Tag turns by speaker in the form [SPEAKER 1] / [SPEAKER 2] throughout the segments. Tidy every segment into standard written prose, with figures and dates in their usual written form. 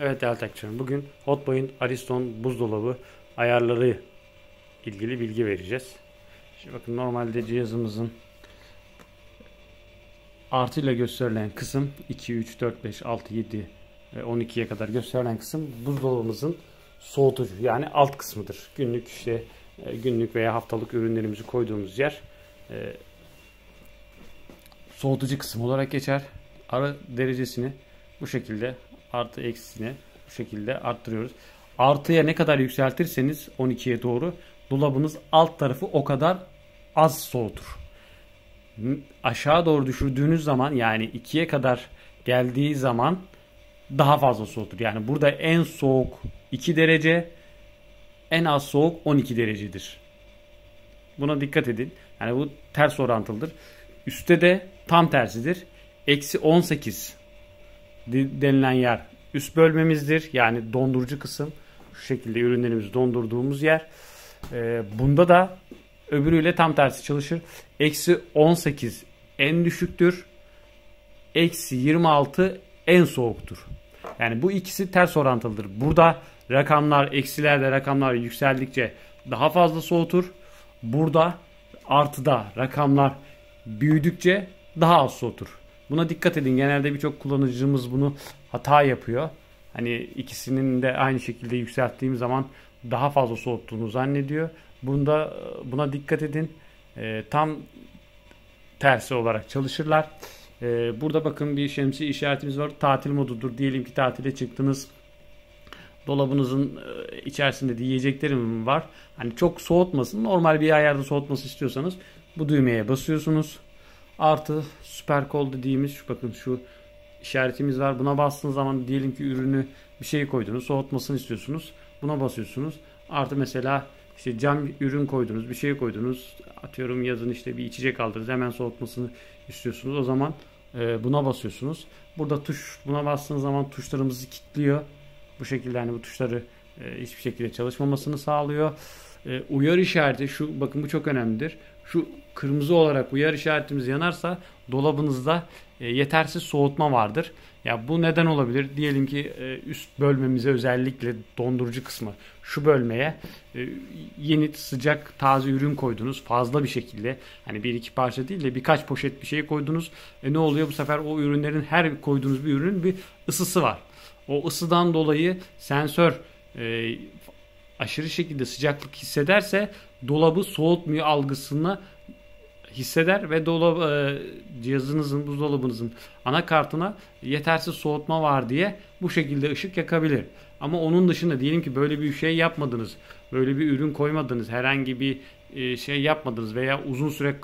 [SPEAKER 1] Evet değerli takipçilerim, bugün Hotpoint Ariston buzdolabı ayarları ilgili bilgi vereceğiz. Şimdi bakın, normalde cihazımızın artıyla gösterilen kısım 2, 3, 4, 5, 6, 7 ve 12'ye kadar gösterilen kısım buzdolabımızın soğutucu, yani alt kısmıdır. Günlük veya haftalık ürünlerimizi koyduğumuz yer soğutucu kısım olarak geçer. Ara derecesini bu şekilde, artı eksisini bu şekilde arttırıyoruz. Artıya ne kadar yükseltirseniz 12'ye doğru dolabınız alt tarafı o kadar az soğutur. Aşağı doğru düşürdüğünüz zaman, yani 2'ye kadar geldiği zaman daha fazla soğutur. Yani burada en soğuk 2 derece, en az soğuk 12 derecedir. Buna dikkat edin. Yani bu ters orantılıdır. Üstte de tam tersidir. Eksi 18 denilen yer üst bölmemizdir. Yani dondurucu kısım. Şu şekilde ürünlerimizi dondurduğumuz yer. Bunda da öbürüyle tam tersi çalışır. Eksi 18 en düşüktür. Eksi 26 en soğuktur. Yani bu ikisi ters orantılıdır. Burada rakamlar, eksilerde rakamlar yükseldikçe daha fazla soğutur. Burada artıda rakamlar büyüdükçe daha az soğutur. Buna dikkat edin. Genelde birçok kullanıcımız bunu hata yapıyor. Hani ikisinin de aynı şekilde yükselttiğim zaman daha fazla soğuttuğunu zannediyor. Buna dikkat edin. Tam tersi olarak çalışırlar. Burada bakın, bir şemsiye işaretimiz var. Tatil modudur. Diyelim ki tatile çıktınız. Dolabınızın içerisinde de yiyeceklerim var. Hani çok soğutmasın, normal bir ayarda soğutması istiyorsanız bu düğmeye basıyorsunuz. Artı super cold dediğimiz bakın şu işaretimiz var. Buna bastığınız zaman diyelim ki ürünü, bir şey koydunuz, soğutmasını istiyorsunuz. Buna basıyorsunuz. Artı mesela işte cam ürün koydunuz, bir şey koydunuz. Atıyorum yazın işte bir içecek aldınız, hemen soğutmasını istiyorsunuz. O zaman buna basıyorsunuz. Burada buna bastığınız zaman tuşlarımızı kilitliyor. Bu şekilde hani bu tuşları hiçbir şekilde çalışmamasını sağlıyor. Uyarı işareti, şu bakın, bu çok önemlidir. Şu kırmızı olarak uyarı işaretimiz yanarsa dolabınızda yetersiz soğutma vardır. Ya bu neden olabilir? Diyelim ki üst bölmemize, özellikle dondurucu kısmı, şu bölmeye yeni sıcak taze ürün koydunuz fazla bir şekilde. Hani bir iki parça değil de birkaç poşet bir şey koydunuz. Ne oluyor bu sefer? O ürünlerin, her koyduğunuz bir ürünün bir ısısı var. O ısıdan dolayı sensör aşırı şekilde sıcaklık hissederse dolabı soğutmuyor algısını hisseder ve cihazınızın, buzdolabınızın anakartına yetersiz soğutma var diye bu şekilde ışık yakabilir. Ama onun dışında diyelim ki böyle bir şey yapmadınız, böyle bir ürün koymadınız, herhangi bir şey yapmadınız veya uzun süre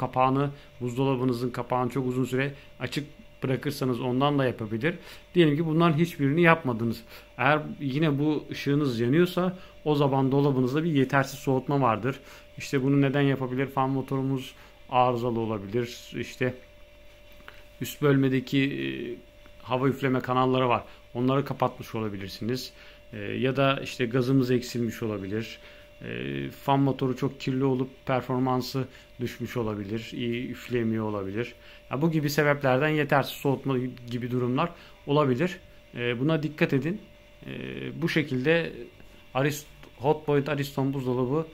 [SPEAKER 1] buzdolabınızın kapağını çok uzun süre açık bırakırsanız ondan da yapabilir. Diyelim ki bunların hiçbirini yapmadınız. Eğer yine bu ışığınız yanıyorsa o zaman dolabınızda bir yetersiz soğutma vardır. İşte bunu neden yapabilir? Fan motorumuz arızalı olabilir. İşte üst bölmedeki hava üfleme kanalları var. Onları kapatmış olabilirsiniz. Ya da işte gazımız eksilmiş olabilir. Fan motoru çok kirli olup performansı düşmüş olabilir. İyi üflemiyor olabilir. Ya bu gibi sebeplerden yetersiz soğutma gibi durumlar olabilir. Buna dikkat edin. Bu şekilde Hotpoint Ariston buzdolabı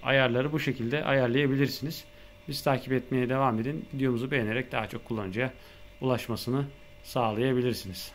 [SPEAKER 1] ayarları bu şekilde ayarlayabilirsiniz. Bizi takip etmeye devam edin. Videomuzu beğenerek daha çok kullanıcıya ulaşmasını sağlayabilirsiniz.